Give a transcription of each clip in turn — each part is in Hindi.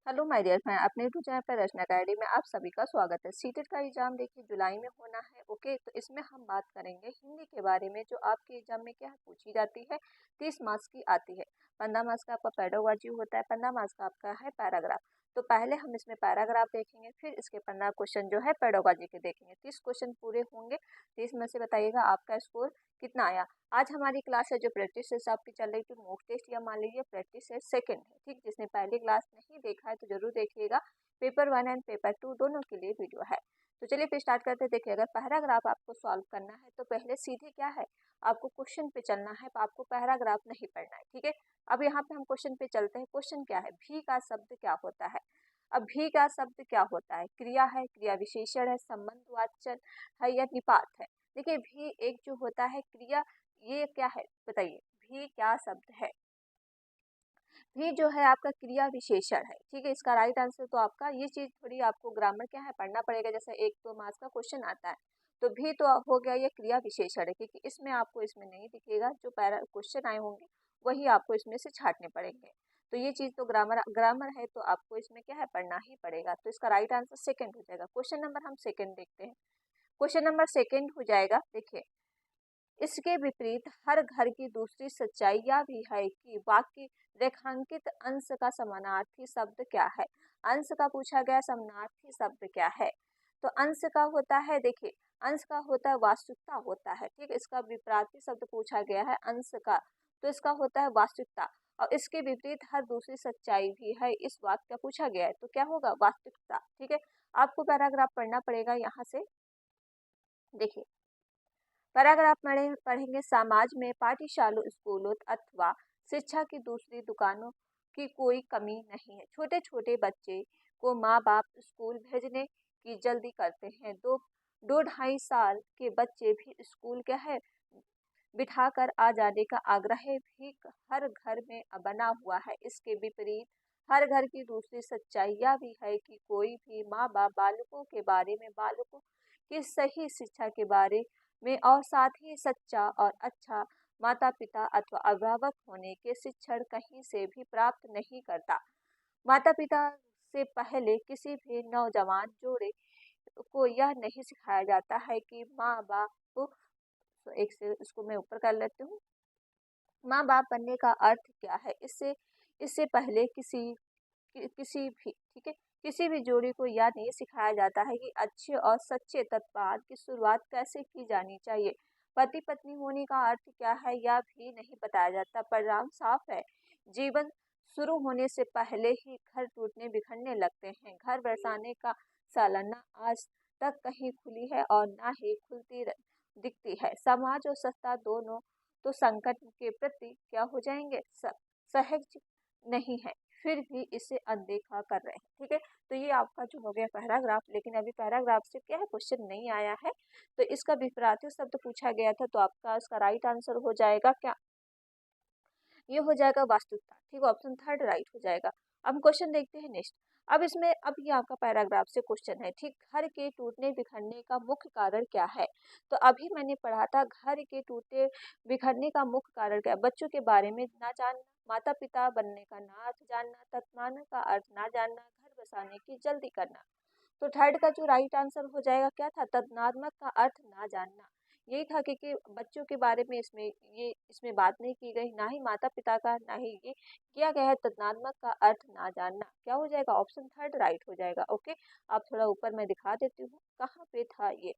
हेलो माय डियर फ्रेंड, अपने यूट्यूब चैनल पर रचना अकेडमी में आप सभी का स्वागत है। सीटेट का एग्जाम देखिए जुलाई में होना है। ओके, तो इसमें हम बात करेंगे हिंदी के बारे में, जो आपके एग्जाम में क्या पूछी जाती है। 30 मार्क्स की आती है। 15 मार्क्स का आपका पेडागोजी होता है, 15 मार्क्स का आपका है पैराग्राफ। तो पहले हम इसमें पैराग्राफ देखेंगे, फिर इसके 15 क्वेश्चन जो है पेडागोजी के देखेंगे। 30 क्वेश्चन पूरे होंगे। 30 में से बताइएगा आपका स्कोर कितना आया। आज हमारी क्लास है जो प्रैक्टिस टेस्ट आपकी चल रही थी, मॉक टेस्ट या मान लीजिए प्रैक्टिस टेस्ट सेकंड है। ठीक, जिसने पहली क्लास नहीं देखा है तो जरूर देखिएगा। पेपर 1 एंड पेपर 2 दोनों के लिए वीडियो है। तो चलिए फिर स्टार्ट करते हैं। देखिए, अगर पैराग्राफ आपको सॉल्व करना है तो पहले सीधे क्या है, आपको क्वेश्चन पे चलना है, तो आपको पैराग्राफ नहीं पढ़ना है। ठीक है, अब यहाँ पे हम क्वेश्चन पे चलते हैं। क्वेश्चन क्या है, भी का शब्द क्या होता है। अब भी का शब्द क्या होता है, क्रिया है, क्रिया विशेषण है, संबंधवाचक है या निपात है। देखिए, भी एक जो होता है क्रिया, ये क्या है बताइए, भी क्या शब्द है। भी जो है आपका क्रिया विशेषण है। ठीक है, इसका राइट आंसर तो आपका ये चीज थोड़ी आपको ग्रामर क्या है पढ़ना पड़ेगा। जैसे 1-2 मार्क्स का क्वेश्चन आता है तो भी तो हो गया ये क्रिया विशेषण है, क्योंकि इसमें आपको इसमें नहीं दिखेगा। जो पैरा क्वेश्चन आए होंगे वही आपको इसमें से छांटने पड़ेंगे। तो ये चीज तो ग्रामर ग्रामर है, तो आपको इसमें क्या है पढ़ना ही पड़ेगा। तो इसका राइट आंसर सेकंड हो जाएगा। क्वेश्चन नंबर हम सेकंड देखते हैं। क्वेश्चन नंबर सेकंड हो जाएगा। देखिए, इसके विपरीत हर घर की दूसरी सच्चाई यह भी है कि वाक्य रेखांकित अंश का समानार्थी शब्द क्या है। अंश का पूछा गया, समानार्थी शब्द क्या है। तो अंश का होता है, देखिए अंश का होता है वास्तविकता होता है। ठीक, इसका विपरीत शब्द पूछा गया है अंश का, तो इसका होता है वास्तविकता। और इसके विपरीत हर दूसरी सच्चाई भी है, इस वाक्य का पूछा गया है तो क्या होगा, वास्तविकता। ठीक है, आपको पैराग्राफ पढ़ना पड़ेगा यहाँ से। देखिए, पैराग्राफ पढ़ेंगे। समाज में पाठशालों, स्कूलों अथवा शिक्षा की दूसरी दुकानों की कोई कमी नहीं है। छोटे छोटे बच्चे को माँ बाप स्कूल भेजने की जल्दी करते हैं। दो दो ढाई साल के बच्चे भी स्कूल क्या है बिठाकर आ जाने का आग्रह भी हर घर में बना हुआ है। इसके विपरीत हर घर की दूसरी सच्चाई यह भी है कि कोई भी माँ बाप बालकों के बारे में, बालकों की सही शिक्षा के बारे में और साथ ही सच्चा और अच्छा माता पिता अथवा अभिभावक होने के शिक्षण कहीं से भी प्राप्त नहीं करता। माता पिता से पहले किसी भी नौजवान जोड़े को यह नहीं सिखाया जाता है कि माँ बाप को, तो एक से इसको मैं ऊपर कर लेती हूँ, माँ बाप बनने का अर्थ क्या है। इससे इससे पहले किसी भी, ठीक है, किसी भी जोड़ी को यह नहीं सिखाया जाता है कि अच्छे और सच्चे तत्पाद की शुरुआत कैसे की जानी चाहिए। पति पत्नी होने का अर्थ क्या है यह भी नहीं बताया जाता। परिणाम साफ है, जीवन शुरू होने से पहले ही घर टूटने बिखरने लगते हैं। घर बरसाने का सालाना आज तक कहीं खुली है और ना ही दिखती है। समाज और संस्था दोनों तो संकट के प्रति क्या हो जाएंगे, सहज नहीं है, फिर भी इसे अनदेखा कर रहे हैं। ठीक है, तो ये आपका जो हो गया पैराग्राफ। लेकिन अभी पैराग्राफ से क्या है क्वेश्चन नहीं आया है, तो इसका विपरीत शब्द पूछा गया था, तो आपका इसका राइट आंसर हो जाएगा क्या, ये हो जाएगा वास्तविकता। ठीक, ऑप्शन थर्ड राइट हो जाएगा। अब क्वेश्चन देखते हैं नेक्स्ट। अब इसमें अब ये आपका पैराग्राफ से क्वेश्चन है। ठीक, घर के टूटने बिखरने का मुख्य कारण क्या है। तो अभी मैंने पढ़ा था घर के टूटने बिखरने का मुख्य कारण क्या है। बच्चों के बारे में ना जानना, माता पिता बनने का ना अर्थ जानना, तत्माना का अर्थ ना जानना, घर बसाने की जल्दी करना। तो थर्ड का जो राइट आंसर हो जाएगा क्या था, तदनात्मक का अर्थ ना जानना। यही था कि बच्चों के बारे में इसमें बात नहीं की गई, ना ही माता पिता का, ना ही ये किया गया है। तदनात्मक का अर्थ ना जानना क्या हो जाएगा, ऑप्शन थर्ड राइट हो जाएगा। ओके, आप थोड़ा ऊपर मैं दिखा देती हूँ कहाँ पे था ये,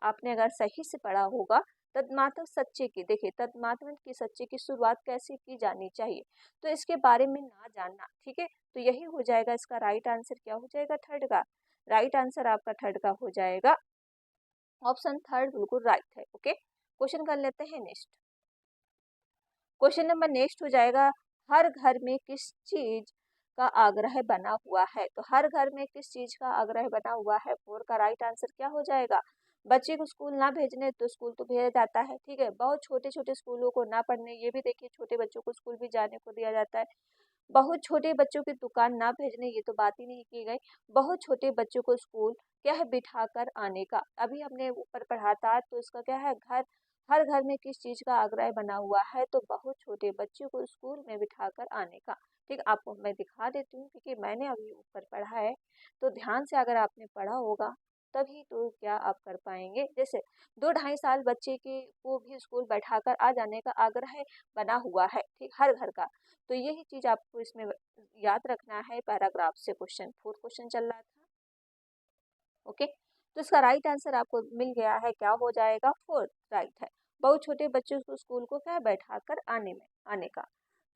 आपने अगर सही से पढ़ा होगा। तदमात्मक सच्चे की, देखिए तदमात्मक की सच्चे की शुरुआत कैसे की जानी चाहिए, तो इसके बारे में ना जानना। ठीक है, तो यही हो जाएगा इसका राइट आंसर। क्या हो जाएगा, थर्ड का राइट आंसर आपका थर्ड का हो जाएगा, ऑप्शन थर्ड बिल्कुल राइट है। ओके, क्वेश्चन कर लेते हैं नेक्स्ट। क्वेश्चन नंबर नेक्स्ट हो जाएगा, हर घर में किस चीज का आग्रह बना हुआ है। तो हर घर में किस चीज का आग्रह बना हुआ है, फोर का राइट आंसर क्या हो जाएगा, बच्चे को स्कूल ना भेजने, तो स्कूल तो भेजा जाता है। ठीक है, बहुत छोटे छोटे स्कूलों को ना पढ़ने, ये भी देखिए छोटे बच्चों को स्कूल भी जाने को दिया जाता है। बहुत छोटे बच्चों की दुकान ना भेजने, ये तो बात ही नहीं की गई। बहुत छोटे बच्चों को स्कूल क्या है बिठाकर आने का, अभी हमने ऊपर पढ़ा था। तो इसका क्या है, घर हर घर में किस चीज का आग्रह बना हुआ है, तो बहुत छोटे बच्चों को स्कूल में बिठाकर आने का। ठीक, आपको मैं दिखा देती हूँ क्योंकि मैंने अभी ऊपर पढ़ा है, तो ध्यान से अगर आपने पढ़ा होगा तभी तो क्या आप कर पाएंगे। जैसे 2 ढाई साल बच्चे के को भी स्कूल बैठाकर आ जाने का आग्रह बना हुआ है, ठीक, हर घर का। तो यही चीज आपको इसमें याद रखना है। पैराग्राफ से क्वेश्चन 4 क्वेश्चन चल रहा था। ओके, तो इसका राइट आंसर आपको मिल गया है, क्या हो जाएगा, 4 राइट है। बहुत छोटे बच्चों को स्कूल को क्या बैठा कर आने का।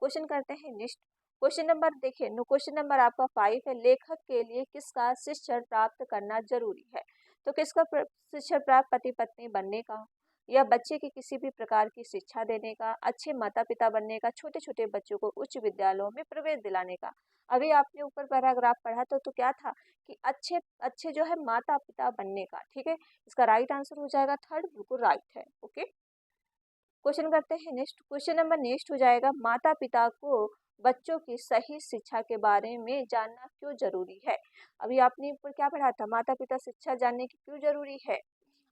क्वेश्चन करते हैं नेक्स्ट। क्वेश्चन नंबर देखिए, क्वेश्चन नंबर आपका 5 है, लेखक के लिए किसका शिक्षण प्राप्त करना जरूरी है। तो किसका शिक्षण प्राप्त, पति पत्नी बनने का, या बच्चे की किसी भी प्रकार की शिक्षा देने का, अच्छे माता पिता बनने का, छोटे छोटे बच्चों को उच्च विद्यालयों में प्रवेश दिलाने का। अभी आपने ऊपर पैराग्राफ पढ़ा तो क्या था कि अच्छे अच्छे जो है माता पिता बनने का, ठीक है। इसका राइट आंसर हो जाएगा थर्ड, बिल्कुल राइट है। ओके, क्वेश्चन करते हैं नेक्स्ट। क्वेश्चन नंबर नेक्स्ट हो जाएगा, माता पिता को बच्चों की सही शिक्षा के बारे में जानना क्यों जरूरी है। अभी आपने ऊपर क्या पढ़ा था, माता पिता शिक्षा जानने की क्यों जरूरी है।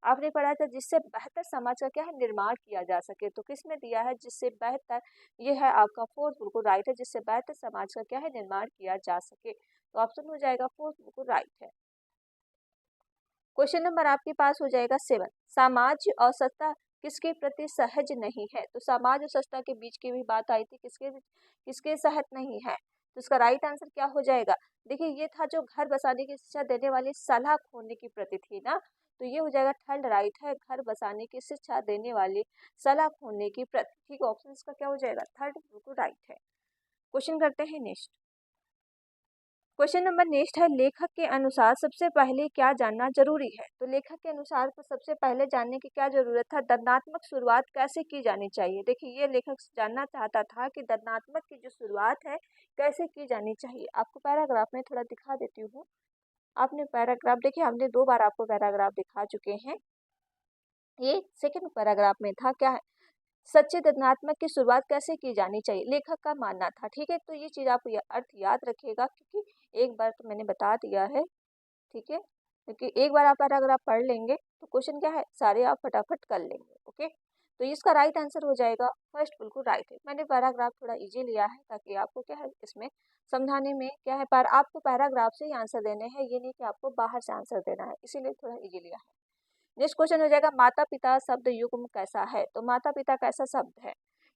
आपने पढ़ा था जिससे बेहतर समाज का क्या है, निर्माण किया जा सके। तो किस में दिया है, जिससे बेहतर, ये है आपका फोर्थ, बिल्कुल राइट है, जिससे बेहतर समाज का क्या है, निर्माण किया जा सके। तो ऑप्शन हो जाएगा फोर्थ, बिल्कुल राइट है। क्वेश्चन नंबर आपके पास हो जाएगा 7, सामाजिक असतता किसके प्रति सहज नहीं है। तो समाज और सत्ता के बीच की भी बात आई थी, किसके किसके सहज नहीं है। तो इसका राइट आंसर क्या हो जाएगा, देखिए ये था जो घर बसाने की शिक्षा देने वाली सलाह खोने की प्रति थी ना, तो ये हो जाएगा थर्ड राइट है, घर बसाने की शिक्षा देने वाली सलाह खोने की प्रति। ठीक, ऑप्शन इसका क्या हो जाएगा, थर्ड, बिल्कुल राइट है। क्वेश्चन करते हैं नेक्स्ट। क्वेश्चन नंबर नेक्स्ट है, लेखक के अनुसार सबसे पहले क्या जानना जरूरी है। तो लेखक के अनुसार तो सबसे पहले जानने की क्या जरूरत है, दंडात्मक शुरुआत कैसे की जानी चाहिए। देखिए ये लेखक जानना चाहता था कि दंडात्मक की जो शुरुआत है कैसे की जानी चाहिए। आपको पैराग्राफ में थोड़ा दिखा देती हूँ। आपने पैराग्राफ देखिए, हमने 2 बार आपको पैराग्राफ दिखा चुके हैं। ये सेकंड पैराग्राफ में था, क्या है, सच्चे रचनात्मक की शुरुआत कैसे की जानी चाहिए, लेखक का मानना था। ठीक है, तो ये चीज आप अर्थ याद रखिएगा क्योंकि एक बार तो मैंने बता दिया है। ठीक है, क्योंकि एक बार आप अगर आप पढ़ लेंगे तो क्वेश्चन क्या है, सारे आप फटाफट कर लेंगे। ओके, तो इसका राइट आंसर हो जाएगा फर्स्ट, बिल्कुल राइट है। मैंने पैराग्राफ थोड़ा इजी लिया है ताकि आपको क्या है इसमें समझाने में क्या है, पर आपको पैराग्राफ से ही आंसर देने हैं, ये नहीं कि आपको बाहर से आंसर देना है, इसीलिए थोड़ा इजी लिया है। नेक्स्ट क्वेश्चन हो जाएगा, माता पिता शब्द युग्म कैसा है। तो माता पिता कैसा शब्द है,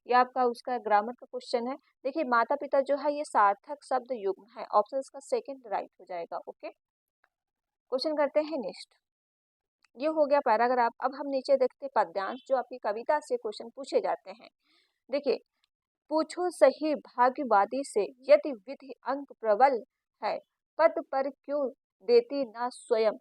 ये आपका उसका ग्रामर का क्वेश्चन है। देखिए माता पिता जो है ये सार्थक शब्द युग्म है, ऑप्शन इसका सेकंड राइट हो जाएगा। ओके, क्वेश्चन करते हैं नेक्स्ट। ये हो गया पैराग्राफ। अब हम नीचे देखते हैं पद्यांश, जो आपकी कविता से क्वेश्चन पूछे जाते हैं। देखिए, पूछो सही भाग्यवादी से, यदि विधि अंक प्रबल है, पद पर क्यों देती ना स्वयं,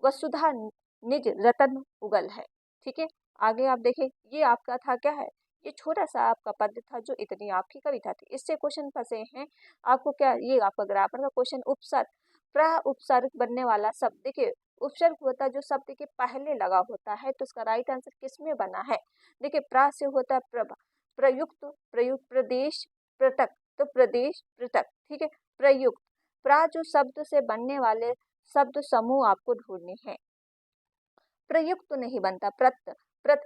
वसुधा निज रतन उगल है। ठीक है, आगे आप देखें, ये आपका था क्या है, ये छोटा सा आपका पद था जो इतनी आपकी कविता थी, इससे क्वेश्चन फंसे हैं आपको। क्या, ये आपका ग्रामर का क्वेश्चन, उपसर्ग प्र उपसर्ग बनने वाला शब्द। देखिए उपसर्ग होता है जो शब्द के पहले लगा होता है, तो इसका राइट आंसर किस में बना है। देखिए प्रा से होता है प्रभा, प्रयुक्त, प्रयुक्त, प्रदेश, पृथक, तो प्रदेश पृथक। ठीक है, प्रयुक्त, प्रा जो शब्द से बनने वाले शब्द समूह आपको ढूंढने हैं। प्रयुक्त तो नहीं बनता,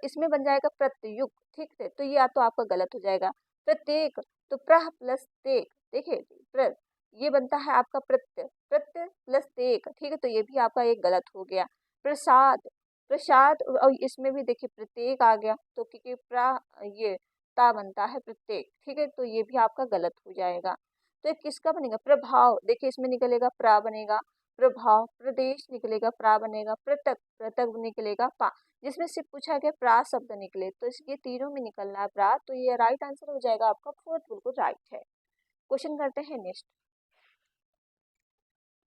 इसमें बन जाएगा प्रत्युक्त। ठीक है, तो ये या तो आपका गलत हो जाएगा। प्रत्येक, तो प्रह प्लस तेक, देखिए ये बनता है आपका प्रत्य प्लस तेक। ठीक है, तो ये भी आपका एक गलत हो गया। प्रसाद, प्रसाद, और इसमें भी देखिए प्रत्येक आ गया, तो क्योंकि ये ता बनता है प्रत्येक। ठीक है, तो ये भी आपका गलत हो जाएगा। तो ये किसका बनेगा, प्रभाव। देखिए इसमें निकलेगा प्रा बनेगा प्रभाव, प्रदेश निकलेगा प्रा बनेगा, पृथक, पृथक निकलेगा पा। जिसमें से पूछा गया प्रा शब्द निकले, तो ये तीनों में निकलना है प्रा, तो ये राइट आंसर हो जाएगा आपका फोर्थ, बिल्कुल राइट है। क्वेश्चन करते हैं नेक्स्ट।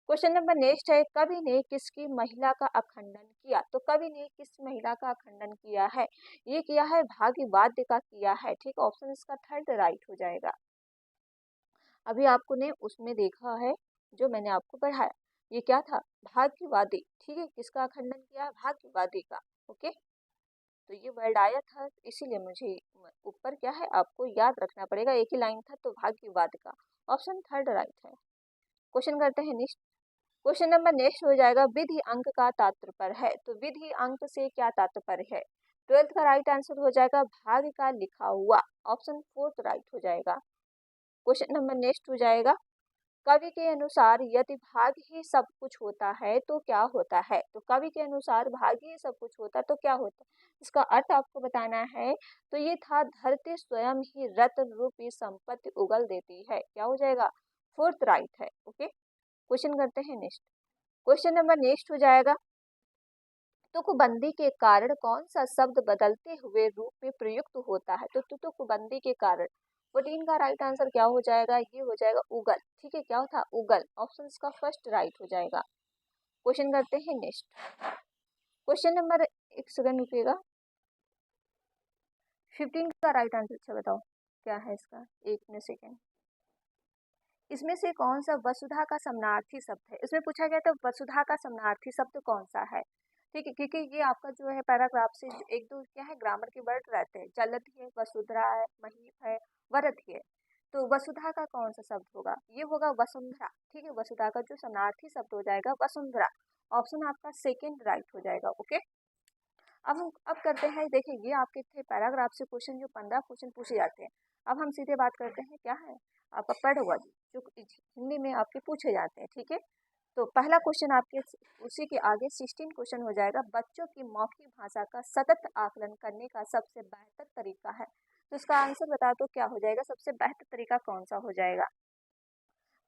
क्वेश्चन नंबर नेक्स्ट है, कवि ने किसकी महिला का अखंडन किया। तो कवि ने किस महिला का अखंडन किया है, ये किया है भाग्यवाद्य का किया है। ठीक, ऑप्शन इसका थर्ड राइट हो जाएगा। अभी आपको ने उसमें देखा है जो मैंने आपको पढ़ाया, ये क्या था, भाग्यवादी। ठीक है, किसका खंडन किया, भाग्यवादी का। ओके, तो ये वर्ड आया था इसीलिए मुझे ऊपर क्या है आपको याद रखना पड़ेगा, एक ही लाइन था तो भाग्यवाद का, ऑप्शन थर्ड राइट है। क्वेश्चन करते हैं नेक्स्ट। क्वेश्चन नंबर नेक्स्ट हो जाएगा, विधि अंक का तात्पर्य है। तो विधि अंक से क्या तात्पर्य है, ट्वेल्थ का राइट आंसर हो जाएगा भाग्य का लिखा हुआ, ऑप्शन फोर्थ राइट हो जाएगा। क्वेश्चन नंबर नेक्स्ट हो जाएगा, कवि के अनुसार यदि भाग ही सब कुछ होता है तो क्या होता है। तो कवि के अनुसार भाग ही सब कुछ होता तो क्या होता, इसका अर्थ आपको बताना है। तो ये था, धरती स्वयं ही रत्न रूपी संपत्ति उगल देती है। क्या हो जाएगा, फोर्थ राइट है। ओके, क्वेश्चन करते हैं नेक्स्ट। क्वेश्चन नंबर नेक्स्ट हो जाएगा, तुकबंदी के कारण कौन सा शब्द बदलते हुए रूप में प्रयुक्त होता है। तो तुकबंदी के कारण 14 का राइट आंसर क्या हो जाएगा, ये हो जाएगा उगल। ठीक है, क्या था, उगल। ऑप्शन इसका फर्स्ट राइट हो जाएगा। क्वेश्चन करते हैं नेक्स्ट। क्वेश्चन नंबर, एक सेकंड रुकिएगा, 15 का राइट आंसर अच्छा बताओ क्या है इसका, एक में सेकंड। इसमें से कौन सा वसुधा का समानार्थी शब्द है। इसमें पूछा गया था वसुधा का समानार्थी शब्द कौन सा है। ठीक है, क्योंकि ये आपका जो है पैराग्राफ से एक दो क्या है ग्रामर के वर्ड रहते हैं, जलधि है, वसुधरा है, महीप है, वरधि है। तो वसुधा का कौन सा शब्द होगा, ये होगा वसुंधरा। ठीक है, वसुधा का जो समानार्थी शब्द हो जाएगा वसुंधरा। ऑप्शन आपका सेकेंड राइट हो जाएगा। ओके, अब करते हैं, देखिए ये आपके थे पैराग्राफ से क्वेश्चन, जो 15 क्वेश्चन पूछे जाते हैं। अब हम सीधे बात करते हैं, क्या है आपका पेडागोजी, जो हिंदी में आपके पूछे जाते हैं। ठीक है, तो पहला क्वेश्चन आपके उसी के आगे 16 क्वेश्चन हो जाएगा, बच्चों की मौखिक भाषा का सतत आकलन करने का सबसे बेहतर तरीका है। तो इसका आंसर बता दो क्या हो जाएगा, सबसे बेहतर तरीका कौन सा हो जाएगा।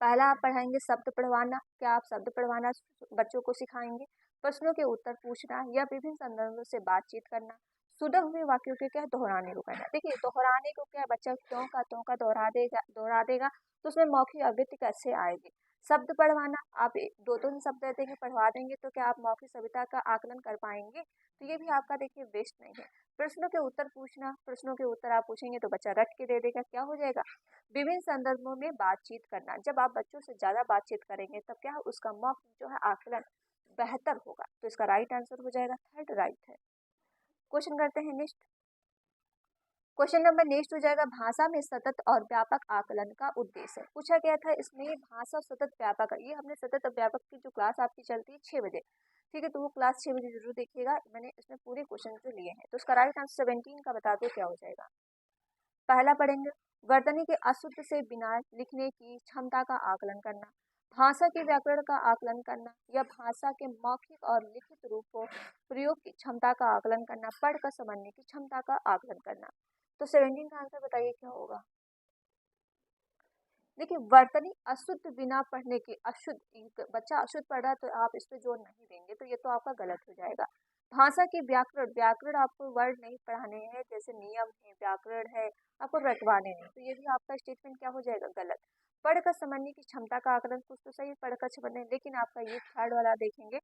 पहला आप पढ़ाएंगे शब्द पढ़वाना, क्या आप शब्द पढ़वाना बच्चों को सिखाएंगे, प्रश्नों के उत्तर पूछना या विभिन्न संदर्भों से बातचीत करना, सुने हुए वाक्यों के क्या दोहराने को करना। देखिए दोहराने को क्या, बच्चा त्यों का दोहरा देगा तो उसमें मौखिक अवृत्ति कैसे आएगी। शब्द पढ़वाना, आप दो दो शब्द देंगे पढ़वा देंगे तो क्या आप मौखिक सभ्यता का आकलन कर पाएंगे, तो ये भी आपका देखिए वेस्ट नहीं है। प्रश्नों के उत्तर पूछना, प्रश्नों के उत्तर आप पूछेंगे तो बच्चा रट के दे देगा, क्या हो जाएगा, विभिन्न संदर्भों में बातचीत करना। जब आप बच्चों से ज्यादा बातचीत करेंगे तब क्या उसका मौखिक जो है आकलन बेहतर होगा। तो इसका राइट आंसर हो जाएगा थर्ड राइट है। क्वेश्चन करते हैं नेक्स्ट। क्वेश्चन नंबर नेक्स्ट हो जाएगा, भाषा में सतत और व्यापक आकलन का उद्देश्य। पूछा गया था इसमें भाषा सतत व्यापक, ये हमने सतत व्यापक की जो क्लास आपकी चलती है 6 बजे, ठीक है, तो वो क्लास 6 बजे जरूर देखिएगा, मैंने इसमें पूरे क्वेश्चन जो लिए हैं। तो इसका राइट आंसर 17 का बता दो क्या हो जाएगा। पहला पढ़ेंगे, वर्तनी के अशुद्ध से बिना लिखने की क्षमता का आकलन करना, भाषा के व्याकरण का आकलन करना या भाषा के मौखिक और लिखित रूपों प्रयोग की क्षमता का आकलन करना, पढ़कर समझने की क्षमता का आकलन करना। तो 17 का आंसर बताइए क्या होगा। देखिए वर्तनी अशुद्ध बिना पढ़ने की, अशुद्ध बच्चा अशुद्ध पढ़ रहा है तो आप इस पे जोर नहीं देंगे, तो ये तो आपका गलत हो जाएगा। भाषा की व्याकरण, व्याकरण आपको वर्ड नहीं पढ़ाने हैं, जैसे नियम है व्याकरण है, आपको रटवाने नहीं, तो ये भी आपका स्टेटमेंट क्या हो जाएगा, गलत। पढ़कर समझने की क्षमता का आकलन, कुछ तो सही पढ़कर समझने, लेकिन आपका ये थर्ड वाला देखेंगे,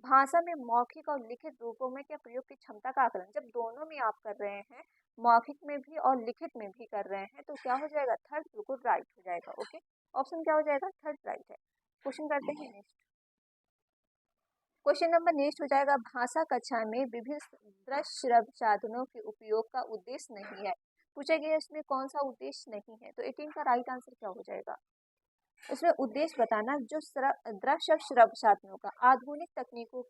भाषा में मौखिक और लिखित रूपों में क्या प्रयोग की क्षमता का आकलन, जब दोनों में आप कर रहे हैं, मौखिक में भी और लिखित में भी कर रहे हैं, तो क्या हो जाएगा, थर्ड बिल्कुल राइट हो जाएगा। ओके, ऑप्शन क्या हो जाएगा, थर्ड राइट है। क्वेश्चन करते हैं नेक्स्ट। क्वेश्चन नंबर नेक्स्ट हो जाएगा, भाषा कक्षा में विभिन्न दृश्य श्रव्य साधनों के उपयोग का उद्देश्य नहीं है। पूछा गया इसमें कौन सा उद्देश्य नहीं है, तो 18 का राइट आंसर क्या हो जाएगा। इसमें उद्देश्य बताना, जो दृश्य श्रव्य साधनों का आधुनिक तकनीकों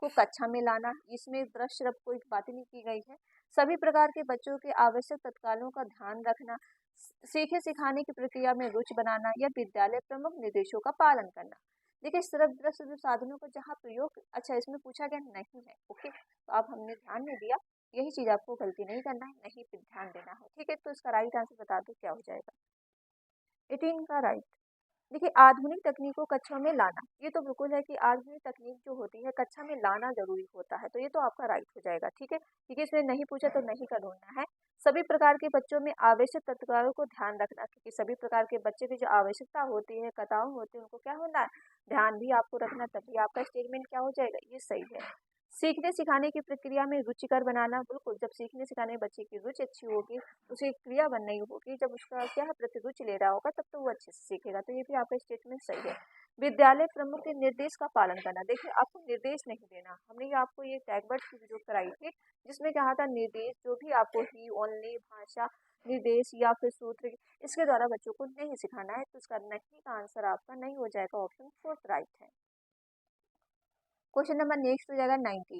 को कक्षा में लाना, इसमें दृश्य श्रव्य कोई बात नहीं की गई है। सभी प्रकार के बच्चों के आवश्यक तत्कालों का ध्यान रखना, सीखे सिखाने की प्रक्रिया में रुचि बनाना या विद्यालय प्रमुख निर्देशों का पालन करना। देखिए सिर्फ दृश्य साधनों का जहाँ प्रयोग, अच्छा इसमें पूछा गया नहीं है। ओके, तो आप हमने ध्यान नहीं दिया, यही चीज आपको गलती नहीं करना है, नहीं पे ध्यान देना है। ठीक है, तो इसका राइट आंसर बता दो क्या हो जाएगा, 18 का राइट। देखिए आधुनिक तकनीकों कक्षा में लाना, ये तो बिल्कुल है कि आधुनिक तकनीक जो होती है कक्षा में लाना जरूरी होता है, तो ये तो आपका राइट हो जाएगा। ठीक है, क्योंकि इसने नहीं पूछा तो नहीं का ढूंढना है। सभी प्रकार के बच्चों में आवश्यक तत्कालों को ध्यान रखना, क्योंकि सभी प्रकार के बच्चे की जो आवश्यकता होती है, कथाओं होती है, उनको क्या होना है, ध्यान भी आपको रखना, तभी आपका स्टेटमेंट क्या हो जाएगा, ये सही है। सीखने सिखाने की प्रक्रिया में रुचिकर बनाना, बिल्कुल जब सीखने सिखाने में बच्चे की रुचि अच्छी होगी, उसे क्रिया बननी होगी, जब उसका क्या है प्रति रुचि ले रहा होगा तब तो वो अच्छे से सीखेगा, तो ये भी आपका स्टेटमेंट सही है। विद्यालय प्रमुख के निर्देश का पालन करना, देखिए आपको निर्देश नहीं देना, हमने ये आपको ये टैगवर्ड की वीडियो कराई थी जिसमें कहा था निर्देश, जो भी आपको ही ओनली भाषा निर्देश या फिर सूत्र इसके द्वारा बच्चों को नहीं सिखाना है, तो इसका नहीं का आंसर आपका नहीं हो जाएगा, ऑप्शन फोर्थ राइट है। क्वेश्चन नंबर नेक्स्ट हो जाएगा 19,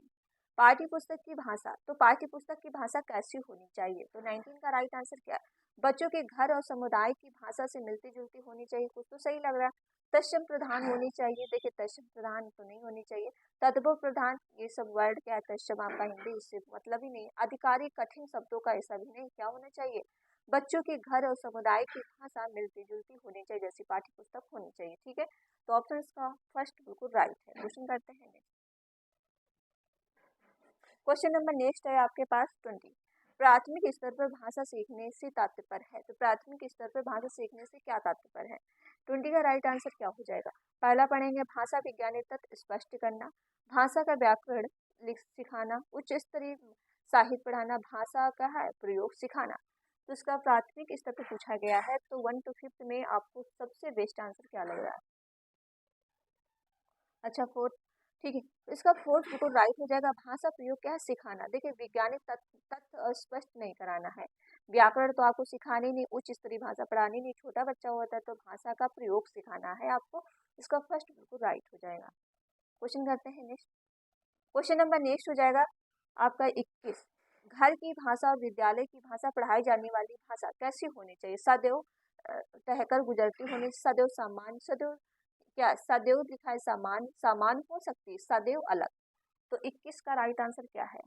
पाठ्य पुस्तक की भाषा। तो पाठ्य पुस्तक की भाषा कैसी होनी चाहिए, तो 19 का राइट आंसर क्या है, बच्चों के घर और समुदाय की भाषा से मिलती जुलती होनी चाहिए, कुछ तो सही लग रहा है। तत्सम प्रधान होनी चाहिए, देखिए तत्सम प्रधान तो नहीं होनी चाहिए। तद्भव प्रधान, ये सब वर्ड क्या है, तत्सम आपका हिंदी, इससे मतलब ही नहीं। अधिकारी कठिन शब्दों का ऐसा भी नहीं, क्या होना चाहिए, बच्चों के घर और समुदाय की भाषा मिलती जुलती होनी चाहिए, जैसी पाठ्य पुस्तक होनी चाहिए। ठीक है, तो ऑप्शन इसका फर्स्ट बिल्कुल राइट है। क्वेश्चन करते हैं नेक्स्ट। क्वेश्चन नंबर नेक्स्ट है आपके पास 20। प्राथमिक स्तर पर भाषा सीखने से तात्पर्य है, तो प्राथमिक स्तर पर भाषा सीखने से क्या तात्पर्य है। 20 का राइट आंसर क्या हो जाएगा। पहला पढ़ेंगे भाषा विज्ञानी तत्व स्पष्ट करना, भाषा का व्याकरण सिखाना, उच्च स्तरीय साहित्य पढ़ाना, भाषा का है प्रयोग सिखाना। तो इसका प्राथमिक स्तर पर पूछा गया है, तो 1 to 5 में आपको सबसे बेस्ट आंसर क्या लग रहा है। अच्छा, फोर्थ, ठीक है, तो इसका फोर्थ बिल्कुल राइट हो जाएगा। भाषा प्रयोग क्या है, सिखाना। देखिए वैज्ञानिक तथ्य स्पष्ट नहीं कराना है, व्याकरण तो आपको सिखानी नहीं, उच्च स्तरीय भाषा पढ़ानी नहीं, छोटा बच्चा होता है तो भाषा का प्रयोग सिखाना है आपको। इसका फर्स्ट बिल्कुल राइट हो जाएगा। क्वेश्चन करते हैं नेक्स्ट। क्वेश्चन नंबर नेक्स्ट हो जाएगा आपका 21। घर की भाषा और विद्यालय की भाषा पढ़ाई जाने वाली भाषा कैसी होनी चाहिए। सदैव टहकर गुजरती होनी, सदैव सामान्य, सदैव क्या, सदैव लिखा है सामान, सामान हो सकती है, सदैव अलग। तो 21 का राइट आंसर क्या है।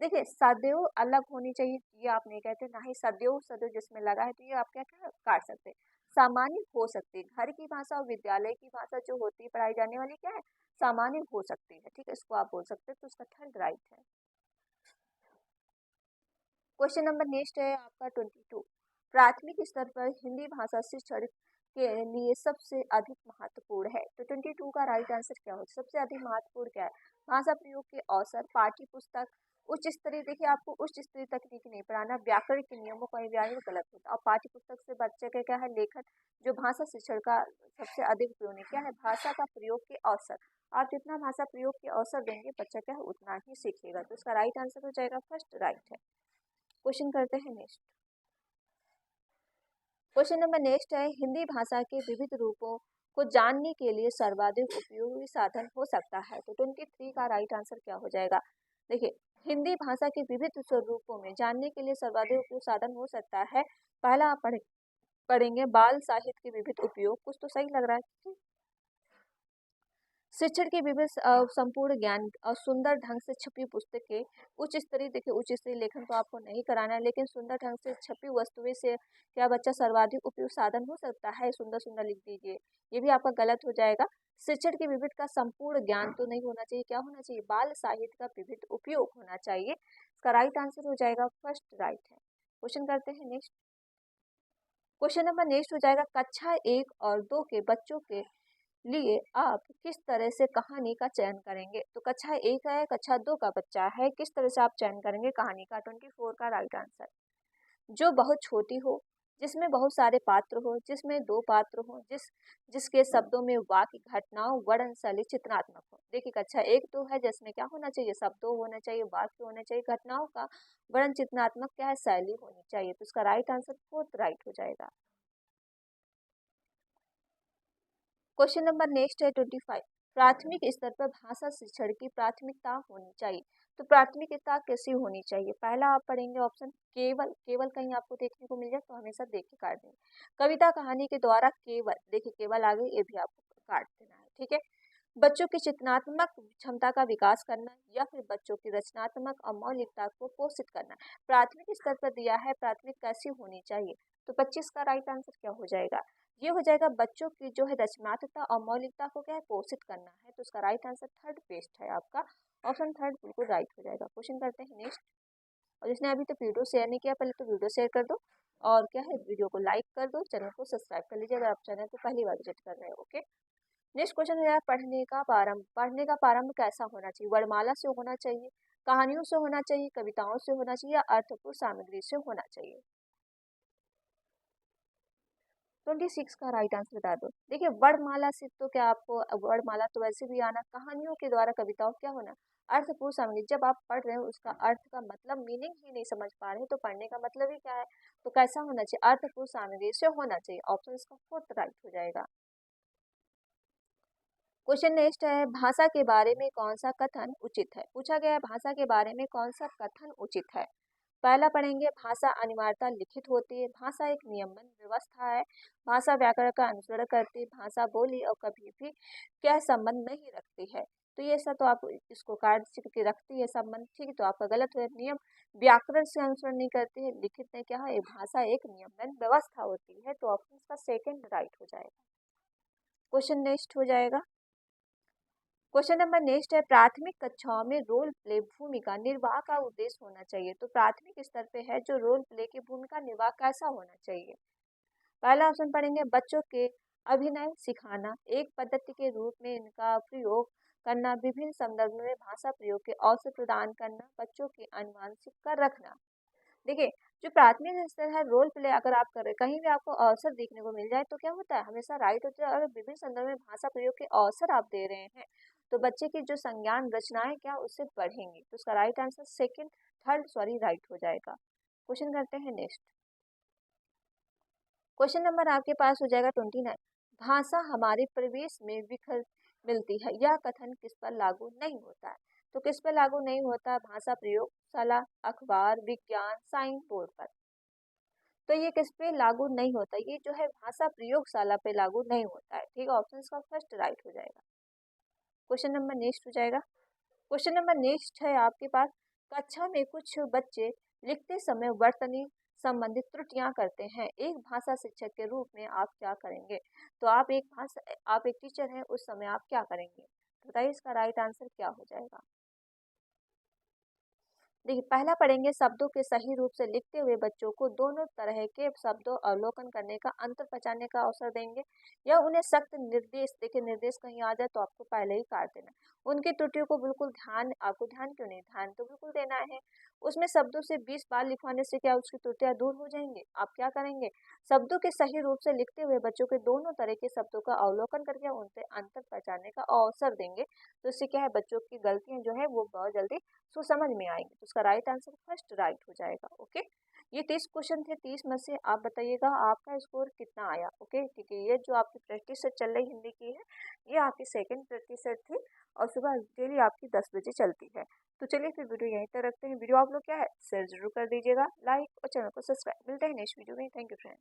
देखिए सदैव अलग होनी चाहिए, ये आप नहीं कहते, ना ही सदैव, सदैव जिसमें लगा है तो ये आप क्या काट सकते हैं। सामान्य हो सकती है, घर की भाषा और विद्यालय की भाषा जो होती है पढ़ाई जाने वाली क्या है, सामान्य हो सकती है। ठीक है, इसको आप बोल सकते हैं, तो उसका थर्ड राइट है। क्वेश्चन नंबर नेक्स्ट है आपका 22। प्राथमिक स्तर पर हिंदी भाषा शिक्षण के लिए सबसे अधिक महत्वपूर्ण है, तो 22 का राइट आंसर क्या हो, सबसे अधिक महत्वपूर्ण क्या है। भाषा प्रयोग के अवसर, पाठ्य पुस्तक, उच्च स्तरीय, देखिए आपको उच्च स्तरीय तकनीक नहीं पढ़ाना, व्याकरण के नियमों का व्याकरण गलत होता है, और पाठ्य पुस्तक से बच्चे का क्या है, लेखन। जो भाषा शिक्षण का सबसे अधिक उपयोग नहीं, क्या है, भाषा का प्रयोग के अवसर। आप जितना भाषा प्रयोग के अवसर देंगे बच्चा क्या है उतना ही सीखेगा, तो इसका राइट आंसर हो जाएगा फर्स्ट राइट है। क्वेश्चन करते हैं नेक्स्ट। क्वेश्चन नंबर नेक्स्ट है, हिंदी भाषा के विविध रूपों को जानने के लिए सर्वाधिक उपयोगी साधन हो सकता है, तो 23 का राइट आंसर क्या हो जाएगा। देखिए हिंदी भाषा के विविध स्वरूपों में जानने के लिए सर्वाधिक उपयोगी साधन हो सकता है। पहला आप पढ़ेंगे बाल साहित्य के विविध उपयोग, कुछ तो सही लग रहा है। शिक्षण के विविध संपूर्ण ज्ञान और सुंदर ढंग से छपी पुस्तकें, उच्च स्तरीय, देखिए उच्च स्तरीय लेखन तो आपको नहीं कराना है, लेकिन सुंदर ढंग से छपी वस्तुएं से क्या बच्चा सर्वाधिक उपयुक्त साधन हो सकता है, सुंदर सुंदर लिख दीजिए, ये भी आपका गलत हो जाएगा। शिक्षण के विविध का संपूर्ण ज्ञान तो नहीं होना चाहिए, क्या होना चाहिए, बाल साहित्य का विविध उपयोग होना चाहिए। इसका राइट आंसर हो जाएगा फर्स्ट राइट है। क्वेश्चन करते हैं नेक्स्ट। क्वेश्चन नंबर नेक्स्ट हो जाएगा, कक्षा 1 और 2 के बच्चों के लिए आप किस तरह से कहानी का चयन करेंगे, तो कक्षा 1 है, कक्षा 2 का बच्चा है, किस तरह से आप चयन करेंगे कहानी का। 24 का राइट आंसर, जो बहुत छोटी हो, जिसमें बहुत सारे पात्र हो, जिसमें 2 पात्र हो, जिसके शब्दों में वाक्य, घटनाओं, वर्णन शैली चित्रात्मक हो। देखिए कक्षा 1 तो है जिसमें क्या होना चाहिए, शब्दों होना चाहिए, वाक्य होना चाहिए, घटनाओं का वर्णन चित्रात्मक क्या है, शैली होनी चाहिए, तो इसका राइट आंसर फोर्थ राइट हो जाएगा। क्वेश्चन नंबर नेक्स्ट है 25। प्राथमिक स्तर पर भाषा शिक्षण की प्राथमिकता होनी चाहिए, तो प्राथमिकता कैसी होनी चाहिए। पहला आप पढ़ेंगे ऑप्शन केवल, केवल कहीं आपको देखने को मिल जाए तो हमेशा देख के काट देंगे। कविता कहानी के द्वारा केवल, देखिए केवल आगे ये भी आपको काट देना है। ठीक है, बच्चों की चित्तनात्मक क्षमता का विकास करना, या फिर बच्चों की रचनात्मक और मौलिकता को पोषित करना। प्राथमिक स्तर पर दिया है प्राथमिक कैसी होनी चाहिए, तो 25 का राइट आंसर क्या हो जाएगा, ये हो जाएगा बच्चों की जो है रचनात्मकता और मौलिकता को क्या है पोषित करना है, तो उसका राइट आंसर थर्ड बेस्ट है आपका, ऑप्शन थर्ड बिल्कुल राइट हो जाएगा। क्वेश्चन करते हैं नेक्स्ट। और जिसने अभी तो वीडियो शेयर नहीं किया, पहले तो वीडियो शेयर कर दो, और क्या है वीडियो को लाइक कर दो, चैनल को सब्सक्राइब कर लीजिए अगर आप चैनल को पहली बार विजिट कर रहे हो। ओके, नेक्स्ट क्वेश्चन है पढ़ने का प्रारंभ, पढ़ने का प्रारंभ कैसा होना चाहिए, वर्णमाला से होना चाहिए, कहानियों से होना चाहिए, कविताओं से होना चाहिए, या अर्थपूर्ण सामग्री से होना चाहिए। 26 का राइट आंसर बता दो। देखिए वर्णमाला से तो क्या आपको, वर्णमाला तो वैसे भी आना, कहानियों के द्वारा कविताओं क्या होना, अर्थपूर्ण सामग्री। जब आप पढ़ रहे हो उसका अर्थ का मतलब मीनिंग ही नहीं समझ पा रहे तो पढ़ने का मतलब ही क्या है, तो कैसा होना चाहिए, अर्थपूर्ण सामग्री से होना चाहिए, ऑप्शन इसका फोर्थ राइट हो जाएगा। क्वेश्चन नेक्स्ट है, भाषा के बारे में कौन सा कथन उचित है, पूछा गया है भाषा के बारे में कौन सा कथन उचित है। पहला पढ़ेंगे, भाषा अनिवार्यता लिखित होती है। भाषा एक नियमन व्यवस्था है। भाषा व्याकरण का अनुसरण करती है। भाषा बोली और कभी भी क्या संबंध नहीं रखती है। तो ये सब तो आप इसको काट के रखती है संबंध, ठीक है, तो आपका गलत है। नियम व्याकरण से अनुसरण नहीं करती है। लिखित में क्या है, भाषा एक नियमन व्यवस्था होती है। तो ऑप्शन का सेकंड राइट हो जाएगा। क्वेश्चन नेक्स्ट हो जाएगा। क्वेश्चन नंबर नेक्स्ट है, प्राथमिक कक्षाओं में रोल प्ले भूमिका निर्वाह का उद्देश्य होना चाहिए। तो प्राथमिक स्तर पे है जो रोल प्ले की भूमिका निर्वाह कैसा होना चाहिए। पहला ऑप्शन पढ़ेंगे, बच्चों के अभिनय सिखाना, एक पद्धति के रूप में इनका प्रयोग करना, विभिन्न संदर्भ में भाषा प्रयोग के अवसर प्रदान करना, बच्चों की अनुवांशिक कर रखना। देखिए, जो प्राथमिक स्तर है रोल प्ले अगर आप कर रहे कहीं भी आपको अवसर देखने को मिल जाए तो क्या होता है, हमेशा राइट होता है। और विभिन्न संदर्भ में भाषा प्रयोग के अवसर आप दे रहे हैं तो बच्चे की जो संज्ञान रचनाएं क्या उससे बढ़ेंगी। तो उसका right answer second third sorry right हो जाएगा। क्वेश्चन करते हैं नेक्स्ट। क्वेश्चन नंबर आपके पास हो जाएगा 29। भाषा हमारे परिवेश में विखर मिलती है, यह कथन किस पर लागू नहीं होता है। तो किस पर लागू नहीं होता है, भाषा प्रयोगशाला, अखबार, विज्ञान, साइन बोर्ड पर। तो ये किस पे लागू नहीं होता, ये जो है भाषा प्रयोगशाला पे लागू नहीं होता है, ठीक है। ऑप्शन इसका फर्स्ट राइट हो जाएगा। क्वेश्चन नंबर नेक्स्ट हो जाएगा। क्वेश्चन नंबर नेक्स्ट है आपके पास, कक्षा में कुछ बच्चे लिखते समय वर्तनी संबंधित त्रुटियां करते हैं, एक भाषा शिक्षक के रूप में आप क्या करेंगे। तो आप एक टीचर हैं, उस समय आप क्या करेंगे। तो बताइए इसका राइट आंसर क्या हो जाएगा। देखिए, पहला पढ़ेंगे, शब्दों के सही रूप से लिखते हुए बच्चों को दोनों तरह के शब्दों अवलोकन करने का अंतर पहचानने का अवसर देंगे या उन्हें सख्त निर्देश। देखिए, निर्देश कहीं आ जाए तो आपको पहले ही काट देना। उनकी त्रुटियों को बिल्कुल ध्यान, आपको ध्यान क्यों नहीं, ध्यान तो बिल्कुल देना है। उसमें शब्दों से 20 बार लिखवाने से क्या उसकी त्रुटियां दूर हो जाएंगे। आप क्या करेंगे, शब्दों के सही रूप से लिखते हुए बच्चों के दोनों तरह के शब्दों का अवलोकन करके उनसे अंतर पहचानने का अवसर देंगे। तो इससे क्या है, बच्चों की गलतियां जो है वो बहुत जल्दी सो समझ में आएंगे। तो उसका राइट आंसर फर्स्ट राइट हो जाएगा। ओके, ये 30 क्वेश्चन थे। 30 में से आप बताइएगा आपका स्कोर कितना आया। ओके, ठीक है, ये जो आपकी प्रैक्टिस सेट चल रही हिंदी की है, ये आपकी सेकंड प्रैक्टिस सेट थी और सुबह डेली आपकी 10 बजे चलती है। तो चलिए फिर वीडियो यहीं तक रखते हैं। वीडियो आप लोग क्या है शेयर जरूर कर दीजिएगा, लाइक और चैनल को सब्सक्राइब। मिलते हैं नेक्स्ट वीडियो में। Thank you friend.